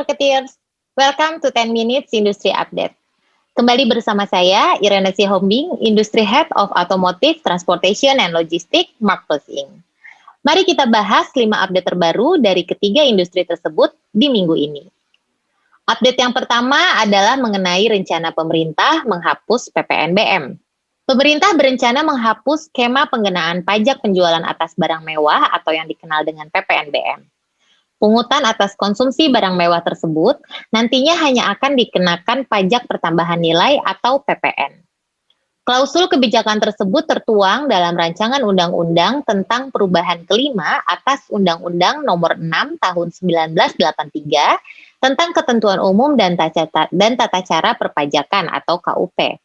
Marketeers, welcome to 10 Minutes Industry Update. Kembali bersama saya, Irene Sihombing, Industry Head of Automotive, Transportation, and Logistics, Mark Plus Inc. Mari kita bahas 5 update terbaru dari ketiga industri tersebut di minggu ini. Update yang pertama adalah mengenai rencana pemerintah menghapus PPNBM. Pemerintah berencana menghapus skema pengenaan pajak penjualan atas barang mewah atau yang dikenal dengan PPNBM. Pungutan atas konsumsi barang mewah tersebut nantinya hanya akan dikenakan pajak pertambahan nilai atau PPN. Klausul kebijakan tersebut tertuang dalam rancangan undang-undang tentang perubahan kelima atas Undang-Undang Nomor 6 Tahun 1983 tentang Ketentuan Umum dan Tata Cara Perpajakan atau KUP.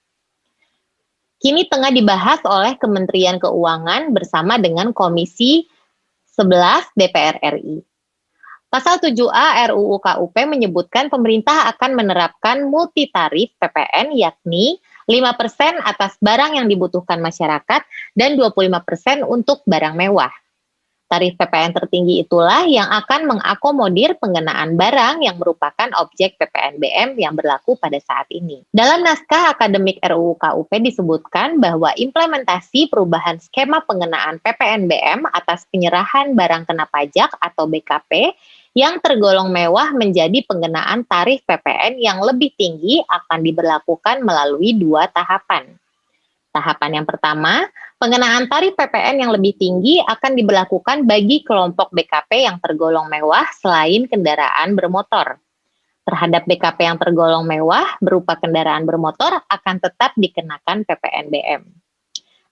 Kini tengah dibahas oleh Kementerian Keuangan bersama dengan Komisi 11 DPR RI. Pasal 7A RUU KUP menyebutkan pemerintah akan menerapkan multitarif PPN yakni 5% atas barang yang dibutuhkan masyarakat dan 25% untuk barang mewah. Tarif PPN tertinggi itulah yang akan mengakomodir pengenaan barang yang merupakan objek PPNBM yang berlaku pada saat ini. Dalam naskah akademik RUU KUP disebutkan bahwa implementasi perubahan skema pengenaan PPNBM atas penyerahan barang kena pajak atau BKP yang tergolong mewah menjadi pengenaan tarif PPN yang lebih tinggi akan diberlakukan melalui 2 tahapan. Tahapan yang pertama, pengenaan tarif PPN yang lebih tinggi akan diberlakukan bagi kelompok BKP yang tergolong mewah selain kendaraan bermotor. Terhadap BKP yang tergolong mewah berupa kendaraan bermotor akan tetap dikenakan PPNBM.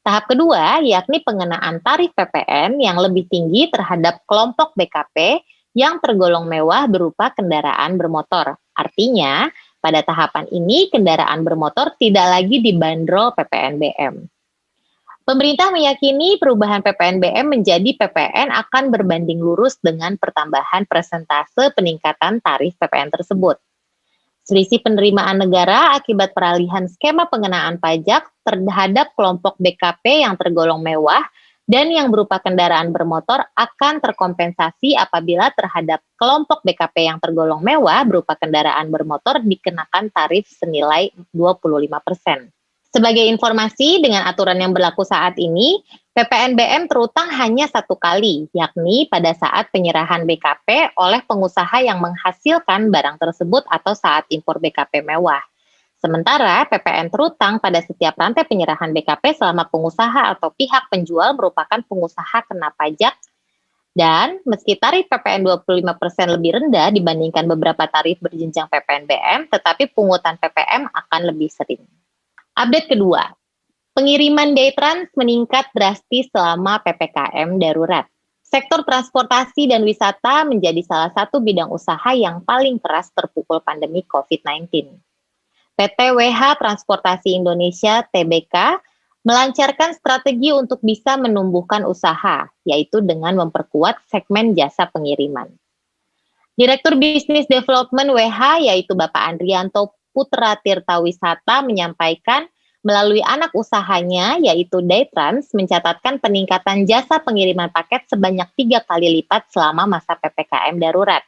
Tahap kedua, yakni pengenaan tarif PPN yang lebih tinggi terhadap kelompok BKP yang tergolong mewah berupa kendaraan bermotor. Artinya, pada tahapan ini, kendaraan bermotor tidak lagi dibanderol PPNBM. Pemerintah meyakini perubahan PPNBM menjadi PPN akan berbanding lurus dengan pertambahan persentase peningkatan tarif PPN tersebut. Selisih penerimaan negara akibat peralihan skema pengenaan pajak terhadap kelompok BKP yang tergolong mewah dan yang berupa kendaraan bermotor akan terkompensasi apabila terhadap kelompok BKP yang tergolong mewah berupa kendaraan bermotor dikenakan tarif senilai 25%. Sebagai informasi, dengan aturan yang berlaku saat ini, PPNBM terutang hanya 1 kali, yakni pada saat penyerahan BKP oleh pengusaha yang menghasilkan barang tersebut atau saat impor BKP mewah. Sementara PPN terutang pada setiap rantai penyerahan BKP selama pengusaha atau pihak penjual merupakan pengusaha kena pajak dan meski tarif PPN 25% lebih rendah dibandingkan beberapa tarif berjenjang PPNBM, tetapi pungutan PPN akan lebih sering. Update kedua, pengiriman Daytrans meningkat drastis selama PPKM darurat. Sektor transportasi dan wisata menjadi salah satu bidang usaha yang paling keras terpukul pandemi COVID-19. PT WH Transportasi Indonesia (TBK) melancarkan strategi untuk bisa menumbuhkan usaha, yaitu dengan memperkuat segmen jasa pengiriman. Direktur Bisnis Development WH, yaitu Bapak Andrianto Putra Tirtawisata, menyampaikan melalui anak usahanya, yaitu Daytrans, mencatatkan peningkatan jasa pengiriman paket sebanyak 3 kali lipat selama masa PPKM darurat.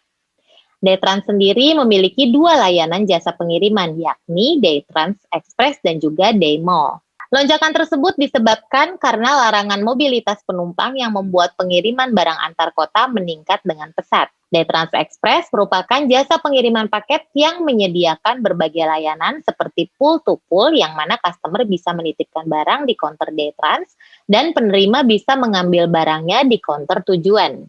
Daytrans sendiri memiliki 2 layanan jasa pengiriman, yakni Daytrans Express dan juga Daymo. Lonjakan tersebut disebabkan karena larangan mobilitas penumpang yang membuat pengiriman barang antar kota meningkat dengan pesat. Daytrans Express merupakan jasa pengiriman paket yang menyediakan berbagai layanan seperti pull-to-pull yang mana customer bisa menitipkan barang di counter Daytrans dan penerima bisa mengambil barangnya di counter tujuan.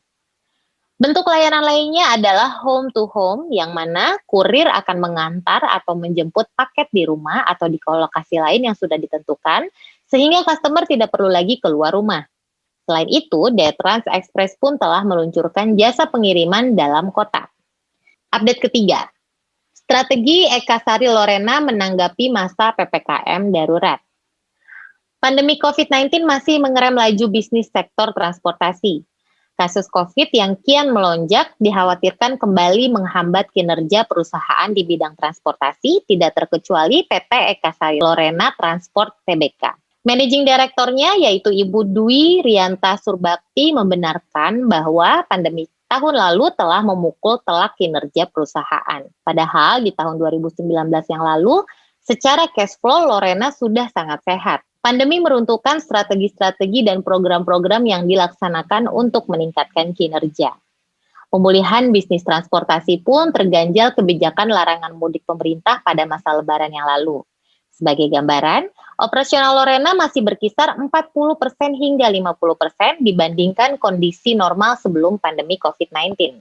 Bentuk layanan lainnya adalah home to home, yang mana kurir akan mengantar atau menjemput paket di rumah atau di lokasi lain yang sudah ditentukan, sehingga customer tidak perlu lagi keluar rumah. Selain itu, Daytrans Express pun telah meluncurkan jasa pengiriman dalam kota. Update ketiga, strategi Eka Sari Lorena menanggapi masa PPKM darurat. Pandemi COVID-19 masih mengerem laju bisnis sektor transportasi. Kasus COVID yang kian melonjak dikhawatirkan kembali menghambat kinerja perusahaan di bidang transportasi, tidak terkecuali PT Eka Sari Lorena Transport Tbk. Managing Direkturnya yaitu Ibu Dwi Rianta Surbakti membenarkan bahwa pandemi tahun lalu telah memukul telak kinerja perusahaan. Padahal di tahun 2019 yang lalu, secara cash flow Lorena sudah sangat sehat. Pandemi meruntuhkan strategi-strategi dan program-program yang dilaksanakan untuk meningkatkan kinerja. Pemulihan bisnis transportasi pun terganjal kebijakan larangan mudik pemerintah pada masa Lebaran yang lalu. Sebagai gambaran, operasional Lorena masih berkisar 40% hingga 50% dibandingkan kondisi normal sebelum pandemi COVID-19.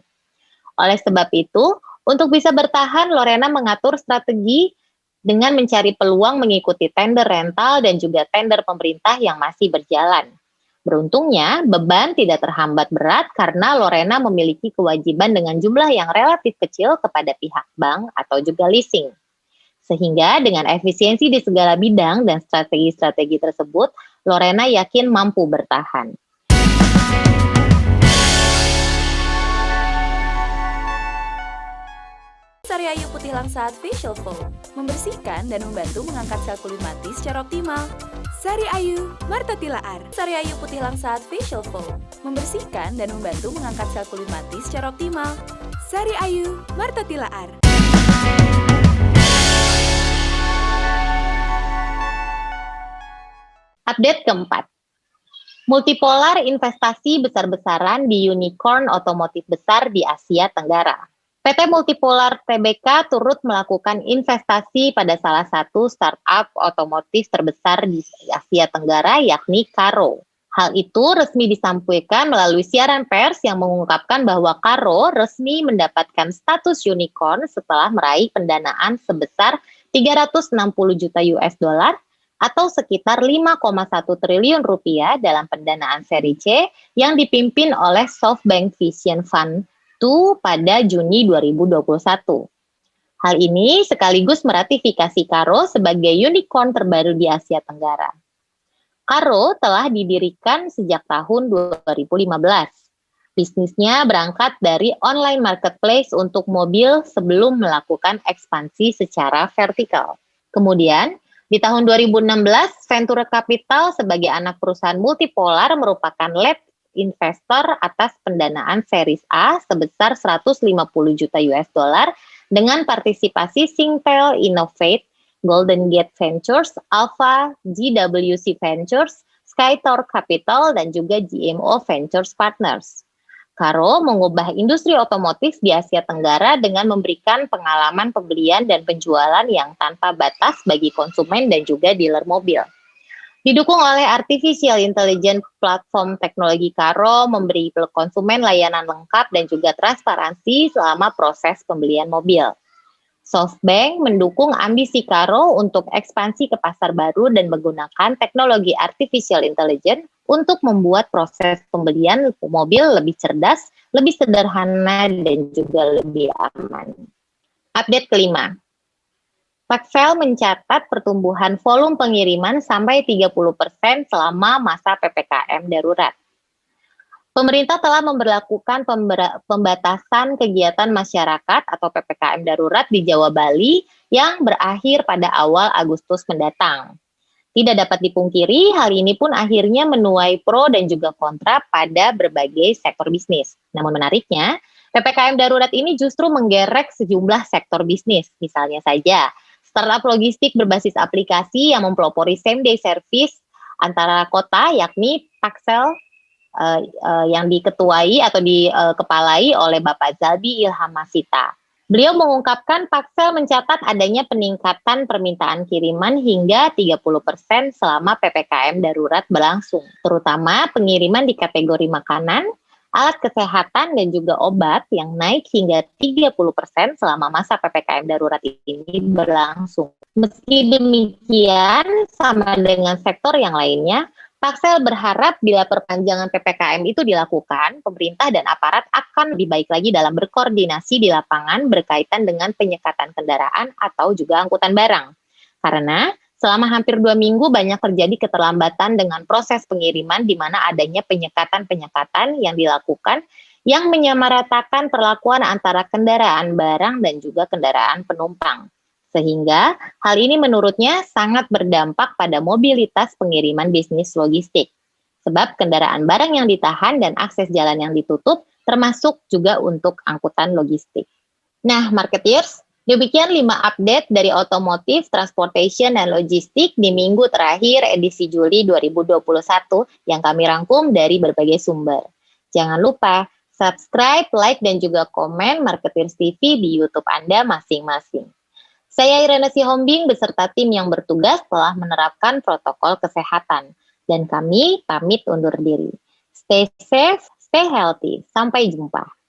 Oleh sebab itu, untuk bisa bertahan, Lorena mengatur strategi dengan mencari peluang mengikuti tender rental dan juga tender pemerintah yang masih berjalan. Beruntungnya, beban tidak terhambat berat karena Lorena memiliki kewajiban dengan jumlah yang relatif kecil kepada pihak bank atau juga leasing. Sehingga dengan efisiensi di segala bidang dan strategi-strategi tersebut, Lorena yakin mampu bertahan. Sari Ayu Putih Langsat Facial Foam membersihkan dan membantu mengangkat sel kulit mati secara optimal. Sari Ayu Marta Tilaar. Sari Ayu Putih Langsat Facial Foam membersihkan dan membantu mengangkat sel kulit mati secara optimal. Sari Ayu Marta Tilaar. Update keempat. Multipolar investasi besar-besaran di unicorn otomotif besar di Asia Tenggara. PT Multipolar Tbk turut melakukan investasi pada salah satu startup otomotif terbesar di Asia Tenggara, yakni Karo. Hal itu resmi disampaikan melalui siaran pers yang mengungkapkan bahwa Karo resmi mendapatkan status unicorn setelah meraih pendanaan sebesar 360 juta US dollar atau sekitar 5,1 triliun rupiah dalam pendanaan seri C yang dipimpin oleh SoftBank Vision Fund pada Juni 2021. Hal ini sekaligus meratifikasi Karo sebagai unicorn terbaru di Asia Tenggara. Karo telah didirikan sejak tahun 2015. Bisnisnya berangkat dari online marketplace untuk mobil sebelum melakukan ekspansi secara vertikal. Kemudian, di tahun 2016, Venture Capital sebagai anak perusahaan Multipolar merupakan lead investor atas pendanaan Series A sebesar 150 juta US dollar dengan partisipasi Singtel Innovate, Golden Gate Ventures, Alpha, GWC Ventures, Skytor Capital, dan juga GMO Ventures Partners. Karo mengubah industri otomotif di Asia Tenggara dengan memberikan pengalaman pembelian dan penjualan yang tanpa batas bagi konsumen dan juga dealer mobil. Didukung oleh Artificial Intelligence platform teknologi Karo memberi konsumen layanan lengkap dan juga transparansi selama proses pembelian mobil. SoftBank mendukung ambisi Karo untuk ekspansi ke pasar baru dan menggunakan teknologi Artificial Intelligence untuk membuat proses pembelian mobil lebih cerdas, lebih sederhana, dan juga lebih aman. Update kelima. Paxel mencatat pertumbuhan volume pengiriman sampai 30% selama masa PPKM darurat. Pemerintah telah memberlakukan pembatasan kegiatan masyarakat atau PPKM darurat di Jawa Bali yang berakhir pada awal Agustus mendatang. Tidak dapat dipungkiri, hal ini pun akhirnya menuai pro dan juga kontra pada berbagai sektor bisnis. Namun menariknya, PPKM darurat ini justru menggerek sejumlah sektor bisnis. Misalnya saja, startup logistik berbasis aplikasi yang mempelopori same-day service antara kota, yakni Paxel, yang diketuai atau dikepalai oleh Bapak Zalbi Ilham Masita. Beliau mengungkapkan Paxel mencatat adanya peningkatan permintaan kiriman hingga 30% selama PPKM darurat berlangsung, terutama pengiriman di kategori makanan, alat kesehatan, dan juga obat yang naik hingga 30% selama masa PPKM darurat ini berlangsung. Meski demikian, sama dengan sektor yang lainnya, Paxel berharap bila perpanjangan PPKM itu dilakukan, pemerintah dan aparat akan lebih baik lagi dalam berkoordinasi di lapangan berkaitan dengan penyekatan kendaraan atau juga angkutan barang. Karena selama hampir 2 minggu banyak terjadi keterlambatan dengan proses pengiriman di mana adanya penyekatan-penyekatan yang dilakukan yang menyamaratakan perlakuan antara kendaraan barang dan juga kendaraan penumpang. Sehingga hal ini menurutnya sangat berdampak pada mobilitas pengiriman bisnis logistik. Sebab kendaraan barang yang ditahan dan akses jalan yang ditutup termasuk juga untuk angkutan logistik. Nah, marketeers, demikian 5 update dari otomotif, transportation, dan logistik di minggu terakhir edisi Juli 2021 yang kami rangkum dari berbagai sumber. Jangan lupa subscribe, like, dan juga komen Marketeers TV di YouTube Anda masing-masing. Saya Irene Sihombing beserta tim yang bertugas telah menerapkan protokol kesehatan. Dan kami pamit undur diri. Stay safe, stay healthy. Sampai jumpa.